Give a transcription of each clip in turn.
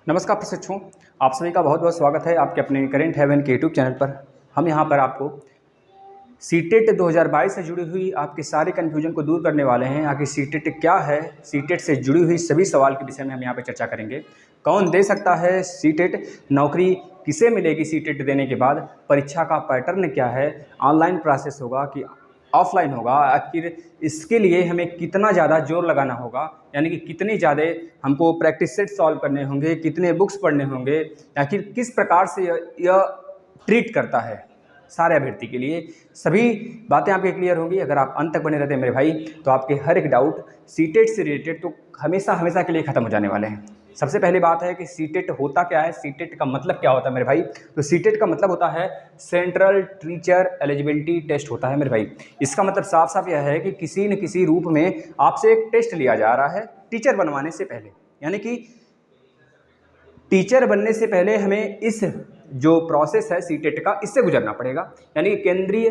नमस्कार प्रशिक्षुओं, आप सभी का बहुत बहुत स्वागत है आपके अपने करेंट हेवन के यूट्यूब चैनल पर। हम यहाँ पर आपको सीटेट 2022 से जुड़ी हुई आपके सारे कन्फ्यूजन को दूर करने वाले हैं। आखिर सीटेट क्या है, सीटेट से जुड़ी हुई सभी सवाल के विषय में हम यहाँ पर चर्चा करेंगे। कौन दे सकता है सीटेट, नौकरी किसे मिलेगी सीटेट देने के बाद, परीक्षा का पैटर्न क्या है, ऑनलाइन प्रोसेस होगा कि ऑफलाइन होगा, आखिर इसके लिए हमें कितना ज़्यादा जोर लगाना होगा, यानी कि कितने ज़्यादा हमको प्रैक्टिस सेट सॉल्व करने होंगे, कितने बुक्स पढ़ने होंगे, आखिर किस प्रकार से यह ट्रीट करता है सारे अभ्यर्थी के लिए, सभी बातें आपके क्लियर होंगी अगर आप अंत तक बने रहते हैं मेरे भाई। तो आपके हर एक डाउट सीटेट से रिलेटेड तो हमेशा हमेशा के लिए ख़त्म हो जाने वाले हैं। सबसे पहली बात है कि सीटेट होता क्या है, सीटेट का मतलब क्या होता है मेरे भाई। तो सीटेट का मतलब होता है सेंट्रल टीचर एलिजिबिलिटी टेस्ट होता है मेरे भाई। इसका मतलब साफ साफ यह है कि किसी न किसी रूप में आपसे एक टेस्ट लिया जा रहा है टीचर बनवाने से पहले, यानी कि टीचर बनने से पहले हमें इस जो प्रोसेस है सीटेट का, इससे गुजरना पड़ेगा, यानी कि केंद्रीय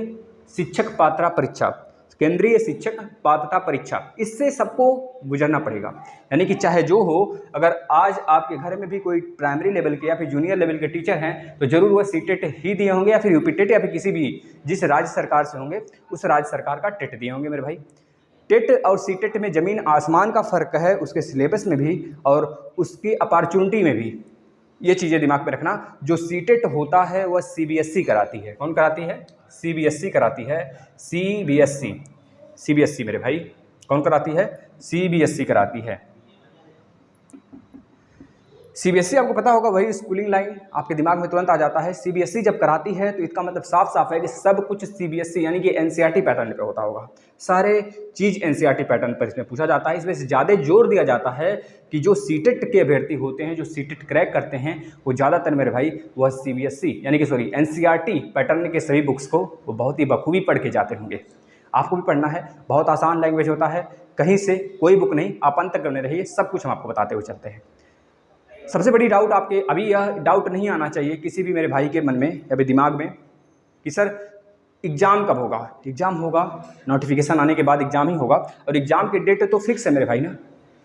शिक्षक पात्रता परीक्षा, केंद्रीय शिक्षक पात्रता परीक्षा, इससे सबको गुजरना पड़ेगा। यानी कि चाहे जो हो, अगर आज आपके घर में भी कोई प्राइमरी लेवल के या फिर जूनियर लेवल के टीचर हैं तो जरूर वह सीटेट ही दिए होंगे, या फिर यूपी टेट, या फिर किसी भी जिस राज्य सरकार से होंगे उस राज्य सरकार का टेट दिए होंगे मेरे भाई। टेट और सीटेट में ज़मीन आसमान का फ़र्क है, उसके सिलेबस में भी और उसकी अपॉर्चुनिटी में भी। ये चीज़ें दिमाग में रखना। जो सीटेट होता है वह सीबीएसई कराती है। कौन कराती है? सीबीएसई कराती है। सीबीएसई मेरे भाई कौन कराती है? सीबीएसई कराती है। सीबीएसई आपको पता होगा, वही स्कूलिंग लाइन आपके दिमाग में तुरंत आ जाता है। सीबीएसई जब कराती है तो इसका मतलब साफ साफ है कि सब कुछ सीबीएसई यानी कि एनसीईआरटी पैटर्न पे होता होगा। सारे चीज़ एनसीईआरटी पैटर्न पर इसमें पूछा जाता है। इसमें से ज़्यादा जोर दिया जाता है कि जो सीटेट के अभ्यर्थी होते हैं, जो सीटेट क्रैक करते हैं, वो ज़्यादातर मेरे भाई वह सीबीएसई यानी कि एनसीईआरटी पैटर्न के सभी बुक्स को वो बहुत ही बखूबी पढ़ के जाते होंगे। आपको भी पढ़ना है, बहुत आसान लैंग्वेज होता है, कहीं से कोई बुक नहीं, आप अंत तक करने रहिए, सब कुछ हम आपको बताते हुए चलते हैं। सबसे बड़ी डाउट आपके अभी यह डाउट नहीं आना चाहिए किसी भी मेरे भाई के मन में या फिर दिमाग में कि सर एग्ज़ाम कब होगा। एग्ज़ाम होगा नोटिफिकेशन आने के बाद एग्ज़ाम ही होगा, और एग्ज़ाम की डेट तो फिक्स है मेरे भाई ना।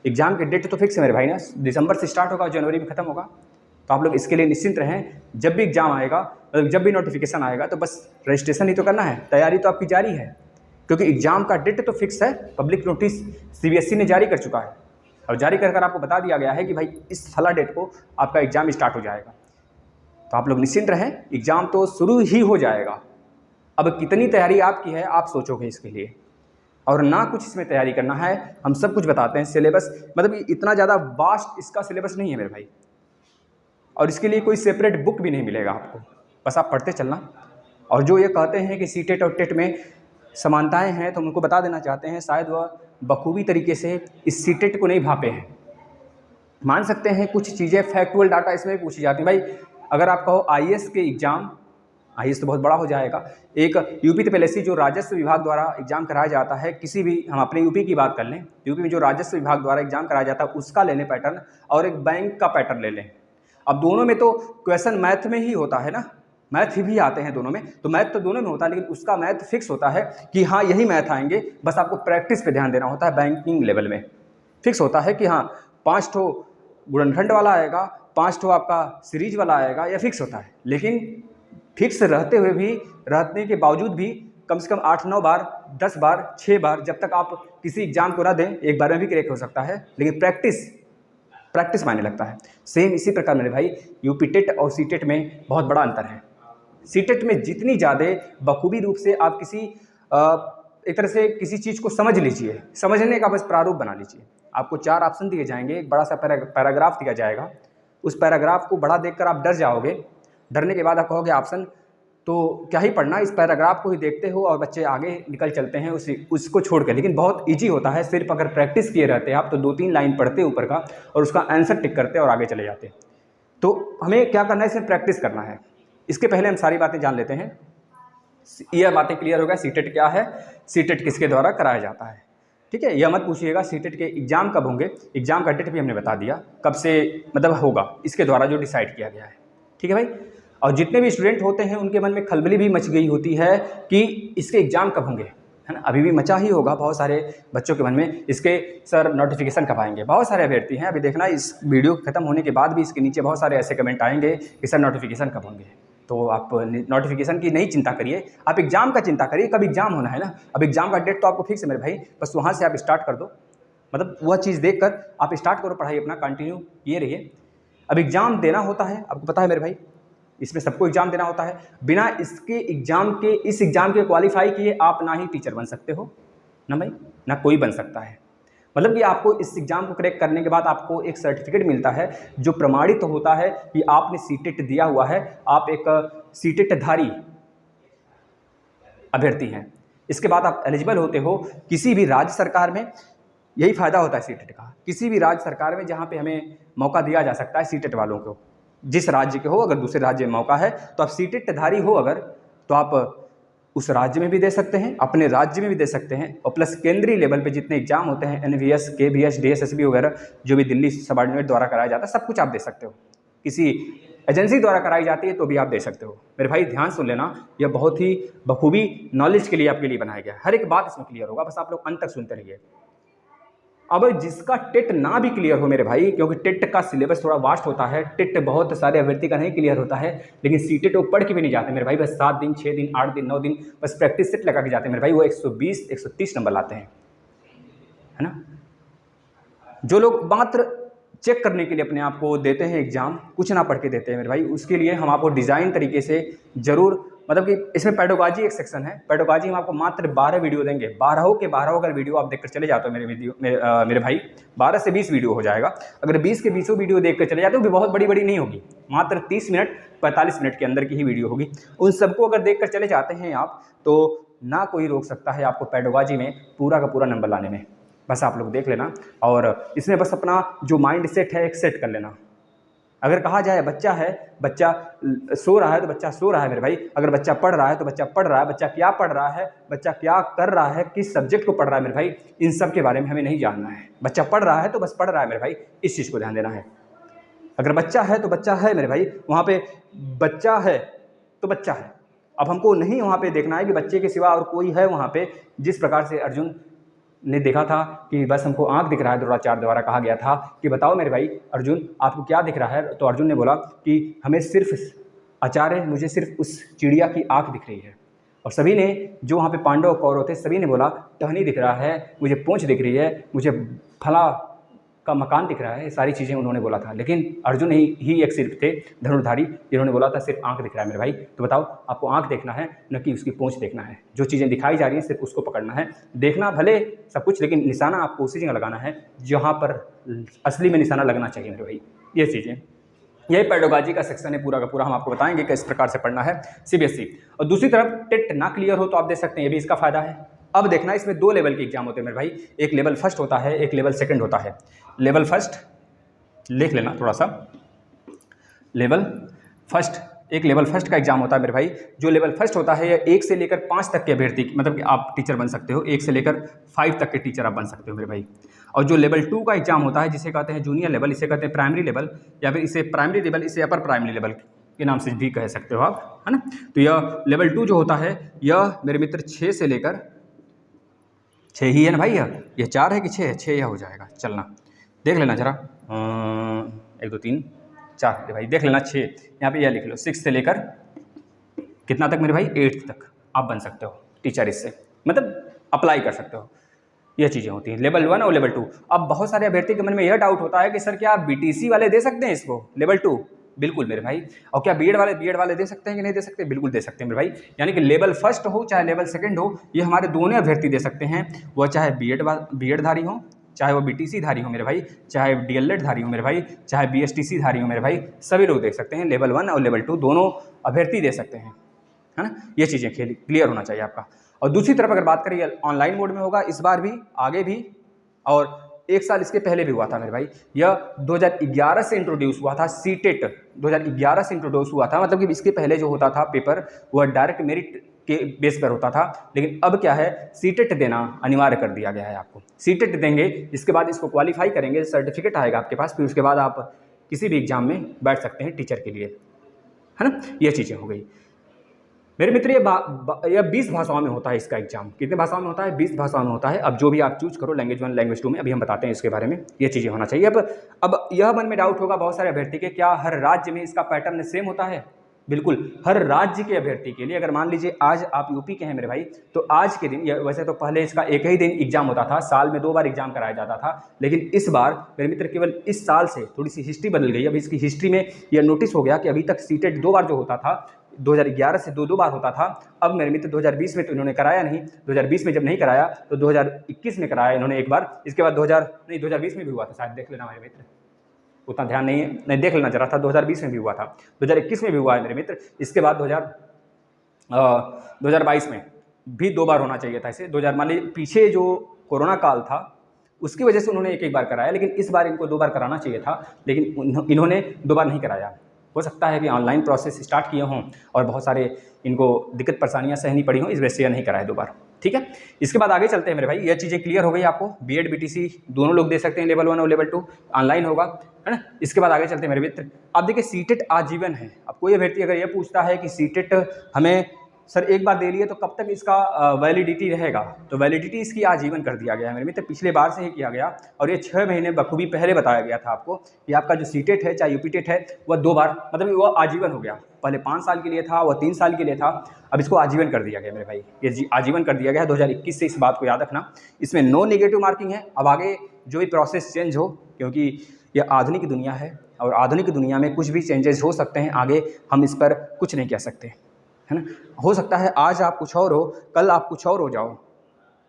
एग्ज़ाम की डेट तो फिक्स है मेरे भाई ना, दिसंबर से स्टार्ट होगा, जनवरी में ख़त्म होगा। तो आप लोग इसके लिए निश्चिंत रहें। जब भी एग्ज़ाम आएगा, जब भी नोटिफिकेशन आएगा तो बस रजिस्ट्रेशन ही तो करना है, तैयारी तो आपकी जारी है, क्योंकि एग्ज़ाम का डेट तो फिक्स है। पब्लिक नोटिस सीबीएसई ने जारी कर चुका है और जारी कर आपको बता दिया गया है कि भाई इस फला डेट को आपका एग्ज़ाम स्टार्ट हो जाएगा। तो आप लोग निश्चिंत रहें, एग्ज़ाम तो शुरू ही हो जाएगा। अब कितनी तैयारी आपकी है आप सोचोगे इसके लिए, और ना कुछ इसमें तैयारी करना है, हम सब कुछ बताते हैं। सिलेबस मतलब इतना ज़्यादा वास्ट इसका सिलेबस नहीं है मेरे भाई, और इसके लिए कोई सेपरेट बुक भी नहीं मिलेगा आपको, बस आप पढ़ते चलना। और जो ये कहते हैं कि सीटेट और टेट में समानताएं हैं, तो हम उनको बता देना चाहते हैं, शायद वह बखूबी तरीके से इस सीटेट को नहीं भापे हैं। मान सकते हैं कुछ चीज़ें फैक्चुअल डाटा इसमें भी पूछी जाती हैं। भाई अगर आप कहो आईएएस के एग्ज़ाम, आईएएस तो बहुत बड़ा हो जाएगा, एक यूपी तपेलेसी जो राजस्व विभाग द्वारा एग्जाम कराया जाता है, किसी भी, हम अपने यूपी की बात कर लें, यूपी में जो राजस्व विभाग द्वारा एग्जाम कराया जाता है उसका ले लें पैटर्न, और एक बैंक का पैटर्न ले लें। अब दोनों में तो क्वेश्चन मैथ में ही होता है ना, मैथ भी आते हैं दोनों में, तो मैथ तो दोनों में होता है, लेकिन उसका मैथ फिक्स होता है कि हाँ यही मैथ आएंगे, बस आपको प्रैक्टिस पे ध्यान देना होता है। बैंकिंग लेवल में फिक्स होता है कि हाँ 5 ठो गुणनखंड वाला आएगा, 5 ठो आपका सीरीज वाला आएगा, यह फिक्स होता है। लेकिन फिक्स रहते हुए भी, रहने के बावजूद भी कम से कम 8-9 बार, 10 बार, 6 बार, जब तक आप किसी एग्जाम को ना दें, एक बार में भी क्रैक हो सकता है, लेकिन प्रैक्टिस मायने लगता है। सेम इसी प्रकार मेरे भाई यूपी टेट और सीटेट में बहुत बड़ा अंतर है। सीटेट में जितनी ज़्यादा बखूबी रूप से आप किसी एक तरह से किसी चीज़ को समझ लीजिए, समझने का बस प्रारूप बना लीजिए। आपको 4 ऑप्शन दिए जाएंगे, एक बड़ा सा पैराग्राफ दिया जाएगा, उस पैराग्राफ को बड़ा देखकर आप डर जाओगे, डरने के बाद आप कहोगे ऑप्शन तो क्या ही पढ़ना, इस पैराग्राफ को ही देखते हो और बच्चे आगे निकल चलते हैं उसको छोड़ कर। लेकिन बहुत ईजी होता है, सिर्फ अगर प्रैक्टिस किए रहते हैं आप तो 2-3 लाइन पढ़ते ऊपर का और उसका आंसर टिक करते और आगे चले जाते। तो हमें क्या करना है, सिर्फ प्रैक्टिस करना है। इसके पहले हम सारी बातें जान लेते हैं, यह बातें क्लियर होगा। सीटेट क्या है, सीटेट किसके द्वारा कराया जाता है, ठीक है। यह मत पूछिएगा सीटेट के एग्जाम कब होंगे, एग्जाम का डेट भी हमने बता दिया कब से मतलब होगा, इसके द्वारा जो डिसाइड किया गया है, ठीक है भाई। और जितने भी स्टूडेंट होते हैं उनके मन में खलबली भी मच गई होती है कि इसके एग्जाम कब होंगे, है ना। अभी भी मचा ही होगा बहुत सारे बच्चों के मन में, इसके सर नोटिफिकेशन कब आएंगे। बहुत सारे अभ्यर्थी हैं, अभी देखना इस वीडियो खत्म होने के बाद भी इसके नीचे बहुत सारे ऐसे कमेंट आएंगे कि सर नोटिफिकेशन कब होंगे। तो आप नोटिफिकेशन की नहीं चिंता करिए, आप एग्जाम का चिंता करिए। कब एग्जाम होना है ना, अब एग्जाम का डेट तो आपको फिक्स है मेरे भाई, बस वहाँ से आप स्टार्ट कर दो, मतलब वह चीज़ देखकर आप स्टार्ट करो, पढ़ाई अपना कंटिन्यू किए रहिए। अब एग्जाम देना होता है, आपको पता है मेरे भाई, इसमें सबको एग्जाम देना होता है। बिना इसके एग्जाम के, इस एग्जाम के क्वालिफाई किए आप ना ही टीचर बन सकते हो ना भाई, ना कोई बन सकता है। मतलब कि आपको इस एग्जाम को क्रैक करने के बाद आपको एक सर्टिफिकेट मिलता है जो प्रमाणित होता है कि आपने सीटेट दिया हुआ है, आप एक सीटेट धारी अभ्यर्थी हैं। इसके बाद आप एलिजिबल होते हो किसी भी राज्य सरकार में। यही फ़ायदा होता है सीटेट का, किसी भी राज्य सरकार में जहाँ पे हमें मौका दिया जा सकता है सीटेट वालों को, जिस राज्य के हो। अगर दूसरे राज्य में मौका है तो आप सीटेट धारी हो अगर, तो आप उस राज्य में भी दे सकते हैं, अपने राज्य में भी दे सकते हैं, और प्लस केंद्रीय लेवल पे जितने एग्जाम होते हैं NVS, KVS, DSSB वगैरह, जो भी दिल्ली सबऑर्डिनेट द्वारा कराया जाता है, सब कुछ आप दे सकते हो। किसी एजेंसी द्वारा कराई जाती है तो भी आप दे सकते हो। मेरे भाई ध्यान सुन लेना, यह बहुत ही बखूबी नॉलेज के लिए आपके लिए बनाया गया है, हर एक बात इसमें क्लियर होगा, बस आप लोग अंत तक सुनते रहिए। अब जिसका टेट ना भी क्लियर हो मेरे भाई, क्योंकि टेट का सिलेबस थोड़ा वास्ट होता है, टेट बहुत सारे अभ्यर्थी का नहीं क्लियर होता है, लेकिन सीटेट वो पढ़ के भी नहीं जाते मेरे भाई, बस 7 दिन 6 दिन 8 दिन 9 दिन बस प्रैक्टिस सेट लगा के जाते हैं मेरे भाई, वो 120 130 नंबर लाते हैं, है ना। जो लोग मात्र चेक करने के लिए अपने आप को देते हैं एग्जाम, कुछ ना पढ़ के देते हैं मेरे भाई, उसके लिए हम आपको डिज़ाइन तरीके से ज़रूर, मतलब कि इसमें पेडोगॉजी एक सेक्शन है। पेडोगॉजी हम आपको मात्र 12 वीडियो देंगे, 12 के 12 अगर वीडियो आप देखकर चले जाते हो मेरे भाई, 12 से 20 वीडियो हो जाएगा। अगर 20 के 20 वीडियो देखकर चले जाते हो, भी बहुत बड़ी बड़ी नहीं होगी, मात्र 30 मिनट 45 मिनट के अंदर की ही वीडियो होगी। उन सबको अगर देखकर चले जाते हैं आप, तो ना कोई रोक सकता है आपको पेडोगॉजी में पूरा का पूरा नंबर लाने में। बस आप लोग देख लेना, और इसमें बस अपना जो माइंड सेट है एक सेट कर लेना। अगर कहा जाए बच्चा है, बच्चा सो रहा है तो बच्चा सो रहा है मेरे भाई, अगर बच्चा पढ़ रहा है तो बच्चा पढ़ रहा है, बच्चा क्या पढ़ रहा है, बच्चा क्या कर रहा है, किस सब्जेक्ट को पढ़ रहा है मेरे भाई, इन सब के बारे में हमें नहीं जानना है। बच्चा पढ़ रहा है तो बस पढ़ रहा है मेरे भाई, इस चीज़ को ध्यान देना है। अगर बच्चा है तो बच्चा है मेरे भाई, वहाँ पे बच्चा है तो बच्चा है। अब हमको नहीं वहाँ पे देखना है कि बच्चे के सिवा और कोई है वहाँ पे। जिस प्रकार से अर्जुन ने देखा था कि बस हमको आँख दिख रहा है, द्रोणाचार्य द्वारा कहा गया था कि बताओ मेरे भाई अर्जुन आपको क्या दिख रहा है, तो अर्जुन ने बोला कि हमें सिर्फ आचार्य, मुझे सिर्फ उस चिड़िया की आँख दिख रही है। और सभी ने, जो वहाँ पे पांडव कौरव थे, सभी ने बोला टहनी दिख रहा है, मुझे पूंछ दिख रही है, मुझे फला का मकान दिख रहा है, ये सारी चीज़ें उन्होंने बोला था। लेकिन अर्जुन ही एक सिर्फ थे धनुर्धारी, जिन्होंने बोला था सिर्फ आंख दिख रहा है मेरे भाई। तो बताओ आपको आंख देखना है, न कि उसकी पूंछ देखना है। जो चीज़ें दिखाई जा रही हैं सिर्फ उसको पकड़ना है, देखना भले सब कुछ, लेकिन निशाना आपको उसी जगह लगाना है जहाँ पर असली में निशाना लगना चाहिए मेरे भाई। ये चीज़ें, यही पेडोगॉजी का सेक्शन है पूरा का पूरा, हम आपको बताएंगे किस प्रकार से पढ़ना है CBSE। और दूसरी तरफ टेट ना क्लियर हो तो आप दे सकते हैं, ये भी इसका फायदा है। अब देखना, इसमें 2 लेवल के एग्जाम होते हैं मेरे भाई, एक लेवल फर्स्ट होता है, एक लेवल सेकंड होता है। लेवल फर्स्ट लिख लेना थोड़ा सा, लेवल फर्स्ट, एक लेवल फर्स्ट का एग्जाम होता है मेरे भाई। जो लेवल फर्स्ट होता है यह 1 से लेकर 5 तक के अभ्यर्थी, मतलब कि आप टीचर बन सकते हो, 1 से लेकर 5 तक के टीचर आप बन सकते हो मेरे भाई। और जो लेवल 2 का एग्जाम होता है, जिसे कहते हैं जूनियर लेवल, इसे कहते हैं प्राइमरी लेवल, या फिर इसे प्राइमरी लेवल, इसे अपर प्राइमरी लेवल के नाम से भी कह सकते हो आप, है ना। तो यह लेवल 2 जो होता है, यह मेरे मित्र 6 से लेकर 6 ही है ना भाई, यह 4 है कि 6 है, 6 यह हो जाएगा, चलना देख लेना जरा, 1 2 3 4 भाई देख लेना, 6 यहाँ पे यह लिख लो। 6 से लेकर कितना तक मेरे भाई, 8 तक आप बन सकते हो टीचर, इससे मतलब अप्लाई कर सकते हो। यह चीज़ें होती हैं लेवल 1 और लेवल 2। अब बहुत सारे अभ्यर्थी के मन में यह डाउट होता है कि सर क्या BTC वाले दे सकते हैं इसको लेवल 2? बिल्कुल मेरे भाई। और क्या बीएड वाले दे सकते हैं कि नहीं दे सकते? बिल्कुल दे सकते हैं मेरे भाई। यानी कि लेवल फर्स्ट हो चाहे लेवल सेकंड हो, ये हमारे दोनों अभ्यर्थी दे सकते हैं, वह चाहे बीएड धारी हो, चाहे वो BTC धारी हो मेरे भाई, चाहे DLED धारी हो मेरे भाई, चाहे BSTC धारी हो मेरे भाई, सभी लोग देख सकते हैं। लेवल 1 और लेवल 2 दोनों अभ्यर्थी दे सकते हैं, है ना। ये चीज़ें क्लियर होना चाहिए आपका। और दूसरी तरफ अगर बात करिए, ऑनलाइन मोड में होगा इस बार भी, आगे भी, और 1 साल इसके पहले भी हुआ था मेरे भाई। यह 2011 से इंट्रोड्यूस हुआ था, सीटेट 2011 से इंट्रोड्यूस हुआ था। मतलब कि इसके पहले जो होता था पेपर वह डायरेक्ट मेरिट के बेस पर होता था, लेकिन अब क्या है, सीटेट देना अनिवार्य कर दिया गया है आपको। सीटेट देंगे, इसके बाद इसको क्वालिफाई करेंगे, सर्टिफिकेट आएगा आपके पास, फिर उसके बाद आप किसी भी एग्जाम में बैठ सकते हैं टीचर के लिए, है ना। ये चीज़ें हो गई। मेरे मित्र ये 20 भाषाओं में होता है इसका एग्जाम। कितने भाषाओं में होता है? 20 भाषाओं में होता है। अब जो भी आप चूज करो, लैंग्वेज 1 लैंग्वेज 2 में, अभी हम बताते हैं इसके बारे में। ये चीज़ें होना चाहिए। अब यह मन में डाउट होगा बहुत सारे अभ्यर्थी के, क्या हर राज्य में इसका पैटर्न सेम होता है? बिल्कुल, हर राज्य के अभ्यर्थी के लिए, अगर मान लीजिए आज आप यूपी के हैं मेरे भाई, तो आज के दिन, वैसे तो पहले इसका एक ही दिन एग्जाम होता था, साल में 2 बार एग्जाम कराया जाता था, लेकिन इस बार मेरे मित्र केवल इस साल से थोड़ी सी हिस्ट्री बदल गई। अब इसकी हिस्ट्री में यह नोटिस हो गया कि अभी तक सीटेट 2 बार जो होता था, 2011 से 2 बार होता था। अब मेरे मित्र 2020 में तो इन्होंने कराया नहीं, 2020 में जब नहीं कराया तो 2021 में कराया इन्होंने एक बार, इसके बाद 2020 में भी हुआ था शायद, देख लेना मेरे मित्र, उतना ध्यान नहीं है, नहीं देख लेना जरा था, 2020 में भी हुआ था, 2021 में भी हुआ है मेरे मित्र। इसके बाद 2022 में भी 2 बार होना चाहिए था इसे। 2000 मान लीजिए पीछे जो कोरोना काल था उसकी वजह से उन्होंने एक बार कराया, लेकिन इस बार इनको 2 बार कराना चाहिए था, लेकिन इन्होंने 2 बार नहीं कराया। हो सकता है कि ऑनलाइन प्रोसेस स्टार्ट किए हों और बहुत सारे इनको दिक्कत परेशानियां सहनी पड़ी हों, इस वजह से नहीं कराया 2 बार। ठीक है, इसके बाद आगे चलते हैं मेरे भाई। ये चीज़ें क्लियर हो गई आपको। बीएड बीटीसी दोनों लोग दे सकते हैं, लेवल 1 और लेवल 2 ऑनलाइन होगा, है ना। इसके बाद आगे चलते हैं मेरे मित्र। अब देखिए सीटेट आजीवन है। अब कोई अभ्यर्थी अगर ये पूछता है कि सीटेट हमें सर एक बार दे लिए तो कब तक इसका वैलिडिटी रहेगा, तो वैलिडिटी इसकी आजीवन कर दिया गया है मेरे मित्र। पिछले बार से ही किया गया और ये 6 महीने बखूबी पहले बताया गया था आपको कि आपका जो सीटेट है चाहे यूपीटेट है वह 2 बार, मतलब वह आजीवन हो गया। पहले 5 साल के लिए था, वह 3 साल के लिए था, अब इसको आजीवन कर दिया गया मेरे भाई। ये आजीवन कर दिया गया है 2021 से, इस बात को याद रखना। इसमें नो नेगेटिव मार्किंग है। अब आगे जो भी प्रोसेस चेंज हो, क्योंकि यह आधुनिक दुनिया है और आधुनिक दुनिया में कुछ भी चेंजेस हो सकते हैं, आगे हम इस पर कुछ नहीं कह सकते, है ना। हो सकता है आज आप कुछ और हो, कल आप कुछ और हो जाओ।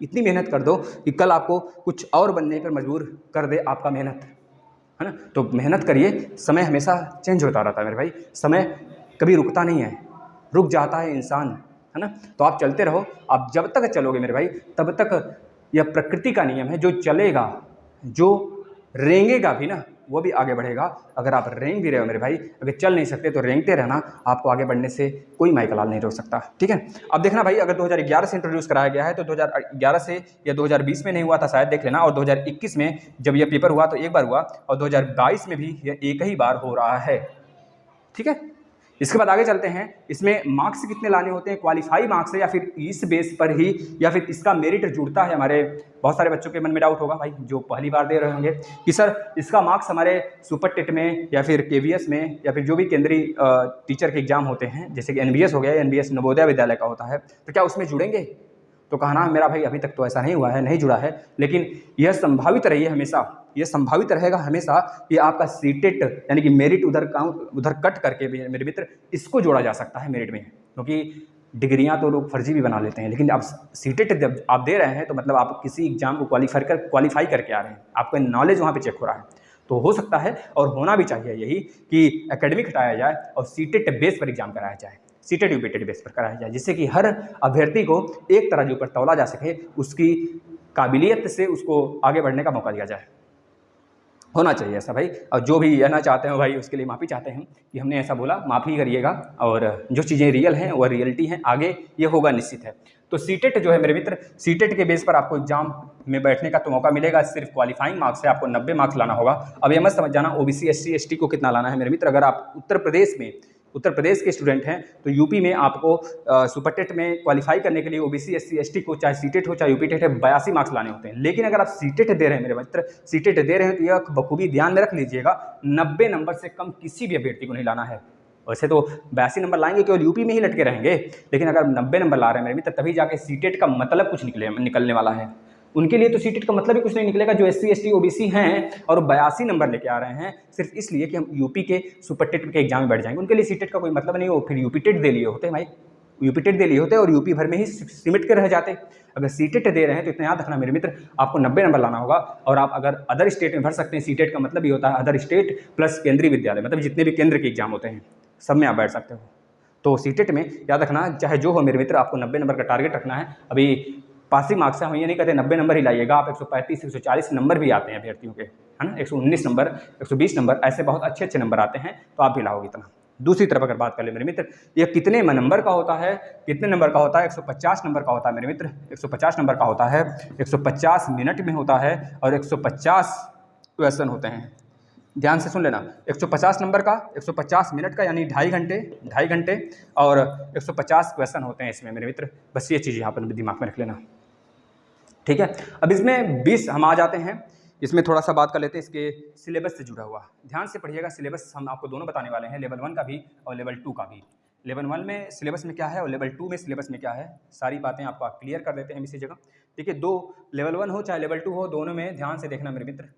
इतनी मेहनत कर दो कि कल आपको कुछ और बनने पर मजबूर कर दे आपका मेहनत, है ना। तो मेहनत करिए, समय हमेशा चेंज होता रहता है मेरे भाई, समय कभी रुकता नहीं है, रुक जाता है इंसान, है ना। तो आप चलते रहो। आप जब तक चलोगे मेरे भाई तब तक यह प्रकृति का नियम है, जो चलेगा, जो रेंगेगा भी ना वो भी आगे बढ़ेगा। अगर आप रेंग भी रहे हो मेरे भाई, अगर चल नहीं सकते तो रेंगते रहना, आपको आगे बढ़ने से कोई माइकलाल नहीं रोक सकता। ठीक है, अब देखना भाई, अगर 2011 से इंट्रोड्यूस कराया गया है तो 2011 से या 2020 में नहीं हुआ था शायद, देख लेना। और 2021 में जब यह पेपर हुआ तो एक बार हुआ, और 2022 में भी यह एक ही बार हो रहा है। ठीक है, इसके बाद आगे चलते हैं। इसमें मार्क्स कितने लाने होते हैं? क्वालिफाई मार्क्स है या फिर इस बेस पर ही, या फिर इसका मेरिट जुड़ता है? हमारे बहुत सारे बच्चों के मन में डाउट होगा भाई, जो पहली बार दे रहे होंगे कि सर इसका मार्क्स हमारे सुपर टेट में या फिर केवीएस में या फिर जो भी केंद्रीय टीचर के एग्जाम होते हैं, जैसे कि एनबीएस हो गया, एनबीएस नवोदय विद्यालय का होता है, तो क्या उसमें जुड़ेंगे? तो कहना मेरा भाई अभी तक तो ऐसा नहीं हुआ है, नहीं जुड़ा है, लेकिन यह संभावित रही है हमेशा, यह संभावित रहेगा हमेशा कि आपका सीटेट यानी कि मेरिट उधर कट करके भी मेरे मित्र इसको जोड़ा जा सकता है मेरिट में, क्योंकि डिग्रियां तो लोग फर्जी भी बना लेते हैं, लेकिन अब सीटेट जब आप दे रहे हैं तो मतलब आप किसी एग्जाम को क्वालिफाई करके आ रहे हैं, आपका नॉलेज वहाँ पे चेक हो रहा है। तो हो सकता है और होना भी चाहिए यही कि एकेडमिक हटाया जाए और सीटेट बेस पर एग्जाम कराया जाए, सीटेट यूपीटेट बेस पर कराया जाए, जिससे कि हर अभ्यर्थी को एक तरह के ऊपर तौला जा सके, उसकी काबिलियत से उसको आगे बढ़ने का मौका दिया जाए। होना चाहिए ऐसा भाई। और जो भी कहना चाहते हो भाई उसके लिए माफ़ी चाहते हैं कि हमने ऐसा बोला, माफ़ी करिएगा। और जो चीज़ें रियल हैं वह रियलिटी हैं, आगे ये होगा निश्चित है। तो सीटेट जो है मेरे मित्र, सीटेट के बेस पर आपको एग्जाम में बैठने का तो मौका मिलेगा, सिर्फ क्वालिफाइंग मार्क्स से आपको 90 मार्क्स लाना होगा। अब ये मत समझ जाना ओबीसी एससी एसटी को कितना लाना है मेरे मित्र। अगर आप उत्तर प्रदेश के स्टूडेंट हैं तो यूपी में आपको सुपर टेट में क्वालिफाई करने के लिए ओबीसी एससी एसटी को, चाहे सीटेट हो चाहे यूपीटेट है, 82 मार्क्स लाने होते हैं। लेकिन अगर आप सीटेट दे रहे हैं मेरे मित्र, सीटेट दे रहे हैं तो यह बखूबी ध्यान में रख लीजिएगा, 90 नंबर से कम किसी भी अभ्यर्थी को नहीं लाना है। वैसे तो 82 नंबर लाएंगे केवल यूपी में ही लटके रहेंगे, लेकिन अगर 90 नंबर ला रहे हैं मेरे मित्र, तभी जाके सीटेट का मतलब कुछ निकलने वाला है। उनके लिए तो सीटेट का मतलब ही कुछ नहीं निकलेगा, जो एससी एसटी ओबीसी हैं और 82 नंबर लेके आ रहे हैं सिर्फ इसलिए कि हम यूपी के सुपर टेट के एग्जाम में बैठ जाएंगे। उनके लिए सीटेट का कोई मतलब नहीं हो, फिर यूपीटेट दे लिए होते भाई, यूपीटेट दे लिए होते और यूपी भर में ही सिमट के रह जाते। अगर सीटेट दे रहे हैं तो इतना याद रखना मेरे मित्र, आपको 90 नंबर लाना होगा। और आप अगर अदर स्टेट में भर सकते हैं, सीटेट का मतलब ही होता है अदर स्टेट प्लस केंद्रीय विद्यालय, मतलब जितने भी केंद्र के एग्जाम होते हैं सब में आप बैठ सकते हो। तो सीटेट में याद रखना, चाहे जो हो मेरे मित्र, आपको 90 नंबर का टारगेट रखना है। अभी पासिंग मार्क्स से हम ये नहीं कहते 90 नंबर ही लाइएगा, आप 135 140 नंबर भी आते हैं अभ्यर्थियों के, है ना, 119 नंबर 120 नंबर, ऐसे बहुत अच्छे अच्छे नंबर आते हैं, तो आप भी लाओगे इतना। दूसरी तरफ अगर बात कर ले मेरे मित्र, ये कितने नंबर का होता है, कितने नंबर का होता है? 150 नंबर का होता है मेरे मित्र, 150 नंबर का होता है, 150 मिनट में होता है और 150 क्वेश्चन होते हैं। ध्यान से सुन लेना, 150 नंबर का, 150 मिनट का, यानी 2.5 घंटे और 150 क्वेश्चन होते हैं इसमें मेरे मित्र। बस ये चीज़ यहाँ पर दिमाग में रख लेना, ठीक है। अब इसमें 20 हम आ जाते हैं, इसमें थोड़ा सा बात कर लेते हैं इसके सिलेबस से जुड़ा हुआ। ध्यान से पढ़िएगा, सिलेबस हम आपको दोनों बताने वाले हैं, लेवल 1 का भी और लेवल 2 का भी। लेवल 1 में सिलेबस में क्या है और लेवल 2 में सिलेबस में क्या है, सारी बातें आपको क्लियर कर देते हैं इसी जगह। देखिए, दो लेवल 1 हो चाहे लेवल 2 हो, दोनों में ध्यान से देखना मेरे मित्र।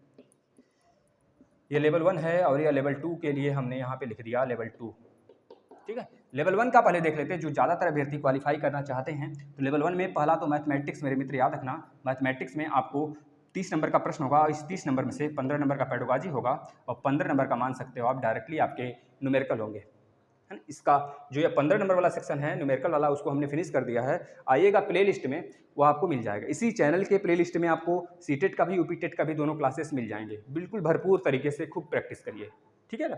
ये लेवल 1 है और ये लेवल 2 के लिए हमने यहाँ पे लिख दिया लेवल 2, ठीक है। लेवल 1 का पहले देख लेते हैं, जो ज़्यादातर अभ्यर्थी क्वालिफाई करना चाहते हैं। तो लेवल 1 में पहला तो मैथमेटिक्स मेरे मित्र याद रखना, मैथमेटिक्स में आपको 30 नंबर का प्रश्न होगा। इस 30 नंबर में से 15 नंबर का पेडागॉजी होगा और 15 नंबर का मान सकते हो आप डायरेक्टली आपके न्यूमेरिकल होंगे, है ना। इसका जो ये 15 नंबर वाला सेक्शन है न्यूमेरिकल वाला, उसको हमने फिनिश कर दिया है। आइएगा प्ले लिस्ट में, वो आपको मिल जाएगा। इसी चैनल के प्ले लिस्ट में आपको सीटेट का भी यूपी टेट का भी दोनों क्लासेस मिल जाएंगे। बिल्कुल भरपूर तरीके से खूब प्रैक्टिस करिए, ठीक है ना।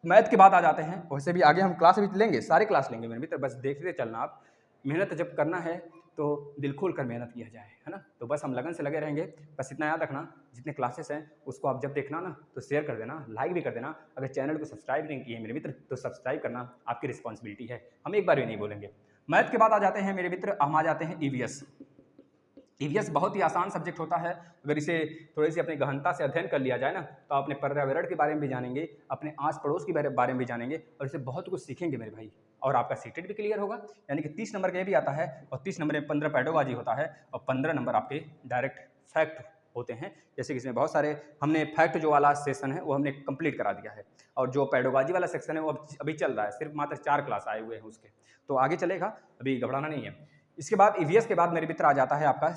मैथ के बाद आ जाते हैं, वैसे भी आगे हम क्लास भी लेंगे, सारे क्लास लेंगे मेरे मित्र, बस देखते चलना आप। मेहनत जब करना है तो दिल खोल कर मेहनत किया जाए, है ना। तो बस हम लगन से लगे रहेंगे। बस इतना याद रखना, जितने क्लासेस हैं उसको आप जब देखना ना तो शेयर कर देना, लाइक भी कर देना। अगर चैनल को सब्सक्राइब नहीं किए मेरे मित्र तो सब्सक्राइब करना आपकी रिस्पॉन्सिबिलिटी है, हम एक बार भी नहीं बोलेंगे। मैथ के बाद आ जाते हैं मेरे मित्र, हम आ जाते हैं ईवीएस। ईवीएस बहुत ही आसान सब्जेक्ट होता है। अगर इसे थोड़ी सी अपनी गहनता से अध्ययन कर लिया जाए ना तो अपने पर्यावरण के बारे में भी जानेंगे, अपने आस पड़ोस के बारे में भी जानेंगे और इससे बहुत कुछ सीखेंगे मेरे भाई। और आपका सीटेट भी क्लियर होगा, यानी कि 30 नंबर का भी आता है और 30 नंबर में 15 पेडागॉजी होता है और 15 नंबर आपके डायरेक्ट फैक्ट होते हैं। जैसे कि इसमें बहुत सारे हमने फैक्ट जो वाला सेशन है वो हमने कंप्लीट करा दिया है और जो पेडागॉजी वाला सेक्शन है वो अभी चल रहा है, सिर्फ मात्र 4 क्लास आए हुए हैं उसके, तो आगे चलेगा, अभी घबराना नहीं है। इसके बाद ईवीएस के बाद मेरे मित्र आ जाता है आपका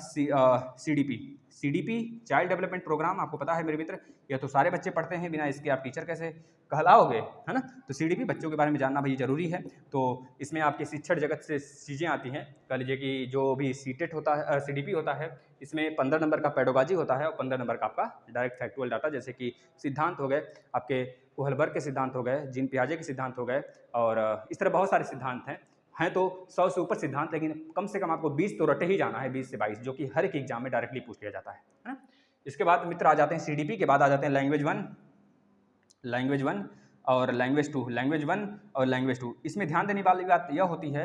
सीडीपी चाइल्ड डेवलपमेंट प्रोग्राम। आपको पता है मेरे मित्र, यह तो सारे बच्चे पढ़ते हैं, बिना इसके आप टीचर कैसे कहलाओगे, है ना। तो सीडीपी बच्चों के बारे में जानना भाई जरूरी है। तो इसमें आपके शिक्षण जगत से चीज़ें आती हैं। कह लीजिए कि जो भी सीटेट होता है, सीडीपी होता है, इसमें 15 नंबर का पेडागॉजी होता है और 15 नंबर का आपका डायरेक्ट फैक्चुअल डाटा, जैसे कि सिद्धांत हो गए आपके, कोहलबर्ग के सिद्धांत हो गए, जीन पियाजे के सिद्धांत हो गए और इस तरह बहुत सारे सिद्धांत हैं तो 100 से ऊपर सिद्धांत, लेकिन कम से कम आपको 20 तो रटे ही जाना है, 20 से 22, जो कि हर एक एग्जाम में डायरेक्टली पूछ लिया जाता है ना। इसके बाद मित्र आ जाते हैं सीडीपी के बाद आ जाते हैं लैंग्वेज 1 और लैंग्वेज 2। लैंग्वेज 1 और लैंग्वेज 2, इसमें ध्यान देने वाली बात यह होती है,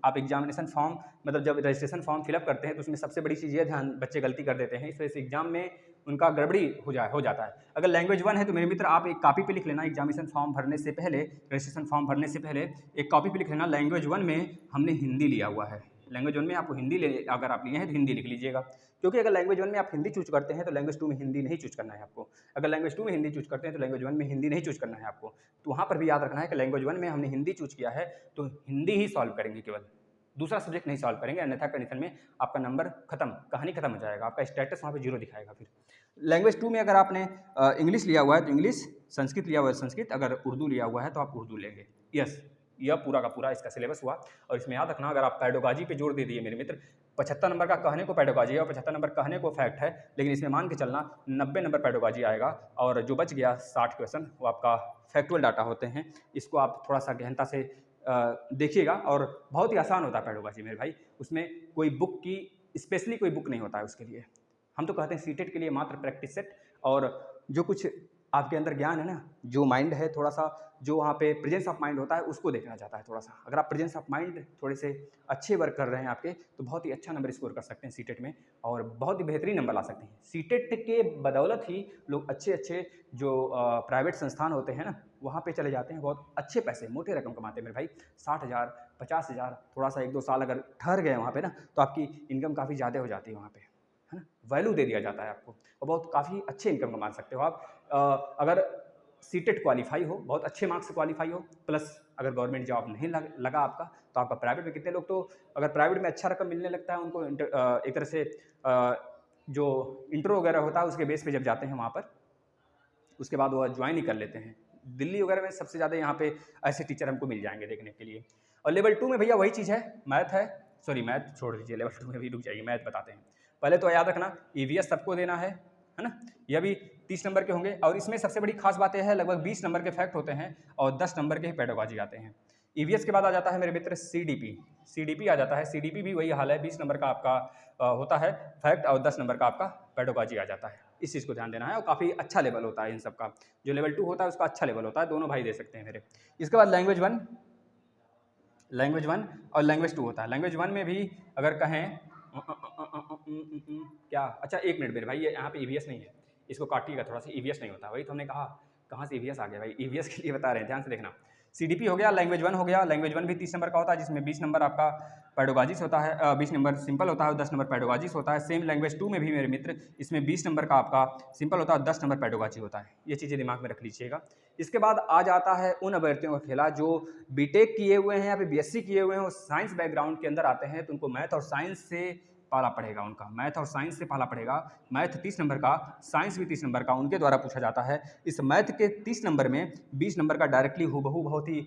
आप एग्जामिनेशन फॉर्म मतलब जब रजिस्ट्रेशन फॉर्म फिलअप करते हैं तो उसमें सबसे बड़ी चीज़ ये ध्यान बच्चे गलती कर देते हैं, इस वजह से एग्जाम में उनका गड़बड़ी हो जाता है। अगर लैंग्वेज 1 है तो मेरे मित्र आप एक कॉपी पे लिख लेना, एग्जामिनेशन फॉर्म भरने से पहले, रजिस्ट्रेशन फॉर्म भरने से पहले एक कॉपी पे लिख लेना, लैंग्वेज 1 में हमने हिंदी लिया हुआ है। लैंग्वेज 1 में आपको हिंदी अगर आप लिए हैं तो हिंदी लिख लीजिएगा, क्योंकि अगर लैंग्वेज 1 में आप हिंदी चूज करते हैं तो लैंग्वेज 2 में हिंदी नहीं चूज करना है आपको। अगर लैंग्वेज 2 में हिंदी चूज करते हैं तो लैंग्वेज 1 में हिंदी नहीं चूज करना है आपको। तो वहाँ पर भी याद रखना है कि लैंग्वेज 1 में हमने हिंदी चूज किया है तो हिंदी ही सॉल्व करेंगे, केवल दूसरा सब्जेक्ट नहीं सॉल्व करेंगे, अन्यथा कंडीशन में आपका नंबर खत्म, कहानी खत्म हो जाएगा, आपका स्टेटस वहाँ पे 0 दिखाएगा। फिर लैंग्वेज 2 में अगर आपने इंग्लिश लिया हुआ है तो इंग्लिश, संस्कृत लिया हुआ है संस्कृत, अगर उर्दू लिया हुआ है तो आप उर्दू लेंगे। यस, यह पूरा का पूरा इसका सिलेबस हुआ। और इसमें याद रखना, अगर आप पेडागॉजी पे जोर दे दिए मेरे मित्र, 75 नंबर का कहने को पेडागॉजी है और 75 नंबर कहने को फैक्ट है, लेकिन इसमें मान के चलना 90 नंबर पेडागॉजी आएगा और जो बच गया 60 क्वेश्चन वो आपका फैक्चुअल डाटा होते हैं। इसको आप थोड़ा सा गहनता से देखिएगा और बहुत ही आसान होता है पेडागॉजी मेरे भाई। उसमें कोई बुक की स्पेशली कोई बुक नहीं होता है उसके लिए। हम तो कहते हैं सीटेट के लिए मात्र प्रैक्टिस सेट और जो कुछ आपके अंदर ज्ञान है ना, जो माइंड है थोड़ा सा, जो वहाँ पे प्रेजेंस ऑफ माइंड होता है उसको देखना चाहता है थोड़ा सा। अगर आप प्रेजेंस ऑफ माइंड थोड़े से अच्छे वर्क कर रहे हैं आपके, तो बहुत ही अच्छा नंबर स्कोर कर सकते हैं सीटेट में और बहुत ही बेहतरीन नंबर ला सकते हैं। सीटेट के बदौलत ही लोग अच्छे जो प्राइवेट संस्थान होते हैं ना, वहाँ पे चले जाते हैं, बहुत अच्छे पैसे, मोटे रकम कमाते हैं मेरे भाई। 60,000 50,000, थोड़ा सा 1-2 साल अगर ठहर गए वहाँ पे ना तो आपकी इनकम काफ़ी ज़्यादा हो जाती है वहाँ पे, है ना। वैल्यू दे दिया जाता है आपको और बहुत काफ़ी अच्छे इनकम कमा सकते हो आप अगर सीटेट क्वालिफाई हो, बहुत अच्छे मार्क्स से क्वालिफाई हो, प्लस अगर गवर्नमेंट जॉब नहीं लगा आपका तो आपका प्राइवेट में, कितने लोग तो अगर प्राइवेट में अच्छा रकम मिलने लगता है उनको एक तरह से जो इंटरव्यू वगैरह होता है उसके बेस पे जब जाते हैं वहाँ पर, उसके बाद वो ज्वाइन ही कर लेते हैं। दिल्ली वगैरह में सबसे ज़्यादा यहाँ पे ऐसे टीचर हमको मिल जाएंगे देखने के लिए। और लेवल 2 में भैया वही चीज़ है, मैथ है, सॉरी मैथ छोड़ दीजिए, लेवल 2 में भी रुक जाइए, मैथ बताते हैं। पहले तो याद रखना ईवीएस सबको देना है ना, यह भी 30 नंबर के होंगे और इसमें सबसे बड़ी खास बात यह है लगभग 20 नंबर के फैक्ट होते हैं और 10 नंबर के ही पेडागॉजी आते हैं। ईवीएस के बाद आ जाता है मेरे मित्र सीडीपी आ जाता है। सीडीपी भी वही हाल है, 20 नंबर का आपका होता है फैक्ट और 10 नंबर का आपका पेडागॉजी आ जाता है। इस चीज़ को ध्यान देना है और काफ़ी अच्छा लेवल होता है इन सब का। जो लेवल 2 होता है उसका अच्छा लेवल होता है, दोनों भाई दे सकते हैं मेरे। इसके बाद लैंग्वेज 1 और लैंग्वेज 2 होता है। लैंग्वेज 1 में भी अगर कहें क्या, अच्छा 1 मिनट मेरे भाई, ये यहाँ पे ईवीएस नहीं है, इसको काटिएगा थोड़ा सा, ईवीएस नहीं होता। वही तो हमने कहा, कहाँ से ईवीएस आ गया भाई, ईवीएस के लिए बता रहे हैं, ध्यान से देखना। सीडीपी हो गया, लैंग्वेज 1 हो गया। लैंग्वेज 1 भी 30 नंबर का होता है, जिसमें 20 नंबर आपका पेडागॉजिस होता है, 20 नंबर सिंपल होता है और 10 नंबर पेडागॉजिस होता है। सेम लैंग्वेज 2 में भी मेरे मित्र, इसमें 20 नंबर का आपका सिंपल होता है और 10 नंबर पेडागॉजी होता है। ये चीज़ें दिमाग में रख लीजिएगा। इसके बाद आ जाता है उन अभ्यर्थियों का खेला जो बीटेक किए हुए हैं या फिर बीएससी किए हुए हैं और साइंस बैकग्राउंड के अंदर आते हैं, तो उनको मैथ और साइंस से पाला पड़ेगा। उनका मैथ और साइंस से पाला पड़ेगा। मैथ 30 नंबर का, साइंस भी 30 नंबर का उनके द्वारा पूछा जाता है। इस मैथ के 30 नंबर में 20 नंबर का डायरेक्टली हूबहू बहुत ही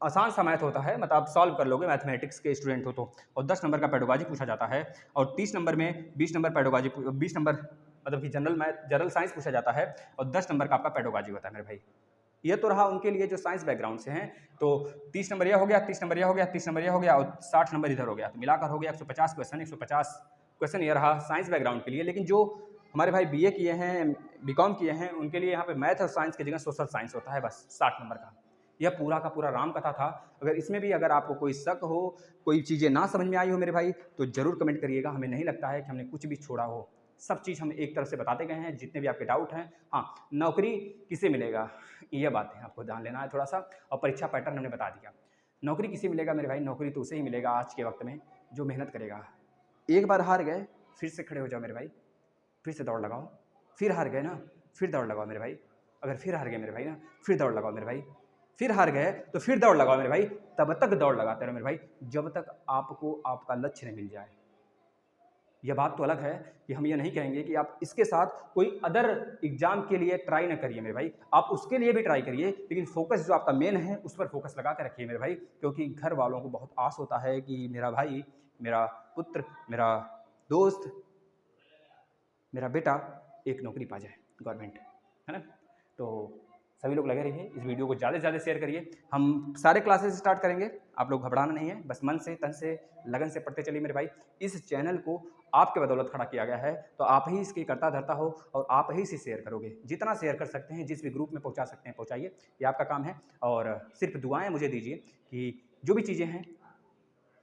आसान सा मैथ होता है, मतलब आप सॉल्व कर लोगे मैथमेटिक्स के स्टूडेंट हो तो। और 10 नंबर का पेडागॉजी पूछा जाता है और 30 नंबर में 20 नंबर पेडागॉजी, 20 नंबर मतलब कि जनरल साइंस पूछा जाता है और 10 नंबर का आपका पेडागॉजी होता है मेरे भाई। ये तो रहा उनके लिए जो साइंस बैकग्राउंड से हैं। तो 30 नंबर यह हो गया, 30 नंबर यह हो गया, 30 नंबर यह हो गया और 60 नंबर इधर हो गया, तो मिलाकर हो गया 150 क्वेश्चन। 150 क्वेश्चन ये रहा साइंस बैकग्राउंड के लिए। लेकिन जो हमारे भाई बीए किए हैं, बीकॉम किए हैं, उनके लिए यहाँ पे मैथ और साइंस की जगह सोशल साइंस होता है, बस 60 नंबर का। यह पूरा का पूरा राम कथा था। अगर इसमें भी अगर आपको कोई शक हो, कोई चीज़ें ना समझ में आई हो मेरे भाई, तो ज़रूर कमेंट करिएगा। हमें नहीं लगता है कि हमने कुछ भी छोड़ा हो, सब चीज़ हम एक तरफ से बताते गए हैं, जितने भी आपके डाउट हैं। हाँ, नौकरी किसे मिलेगा, ये बात है आपको ध्यान लेना है थोड़ा सा। और परीक्षा पैटर्न हमने बता दिया। नौकरी किसे मिलेगा मेरे भाई, नौकरी तो उसे ही मिलेगा आज के वक्त में जो मेहनत करेगा। एक बार हार गए, फिर से खड़े हो जाओ मेरे भाई, फिर से दौड़ लगाओ। फिर हार गए ना, फिर दौड़ लगाओ मेरे भाई। अगर फिर हार गए मेरे भाई ना, फिर दौड़ लगाओ मेरे भाई। फिर हार गए तो फिर दौड़ लगाओ मेरे भाई। तब तक दौड़ लगाते रहो मेरे भाई, जब तक आपको आपका लक्ष्य न मिल जाए। यह बात तो अलग है कि हम ये नहीं कहेंगे कि आप इसके साथ कोई अदर एग्जाम के लिए ट्राई ना करिए मेरे भाई, आप उसके लिए भी ट्राई करिए, लेकिन फोकस जो आपका मेन है उस पर फोकस लगा कर रखिए मेरे भाई। क्योंकि घर वालों को बहुत आस होता है कि मेरा भाई, मेरा पुत्र, मेरा दोस्त, मेरा बेटा एक नौकरी पा जाए गवर्नमेंट, है ना। तो सभी लोग लगे रहिए, इस वीडियो को ज़्यादा से ज़्यादा शेयर करिए। हम सारे क्लासेस स्टार्ट करेंगे, आप लोग घबराना नहीं है, बस मन से, तन से, लगन से पढ़ते चलिए मेरे भाई। इस चैनल को आपके बदौलत खड़ा किया गया है, तो आप ही इसकी करता धरता हो और आप ही इसे शेयर करोगे। जितना शेयर कर सकते हैं, जिस भी ग्रुप में पहुंचा सकते हैं पहुंचाइए, ये आपका काम है। और सिर्फ दुआएं मुझे दीजिए कि जो भी चीज़ें हैं,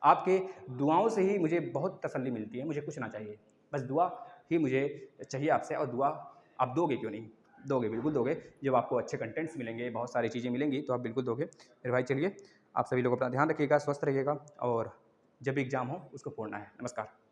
आपके दुआओं से ही मुझे बहुत तसल्ली मिलती है। मुझे कुछ ना चाहिए, बस दुआ ही मुझे चाहिए आपसे। और दुआ आप दोगे क्यों नहीं, दोगे, बिल्कुल दोगे। जब आपको अच्छे कंटेंट्स मिलेंगे, बहुत सारी चीज़ें मिलेंगी, तो आप बिल्कुल दोगे मेरे भाई। चलिए, आप सभी लोग अपना ध्यान रखिएगा, स्वस्थ रहिएगा और जब भी एग्ज़ाम हो उसको फोड़ना है। नमस्कार।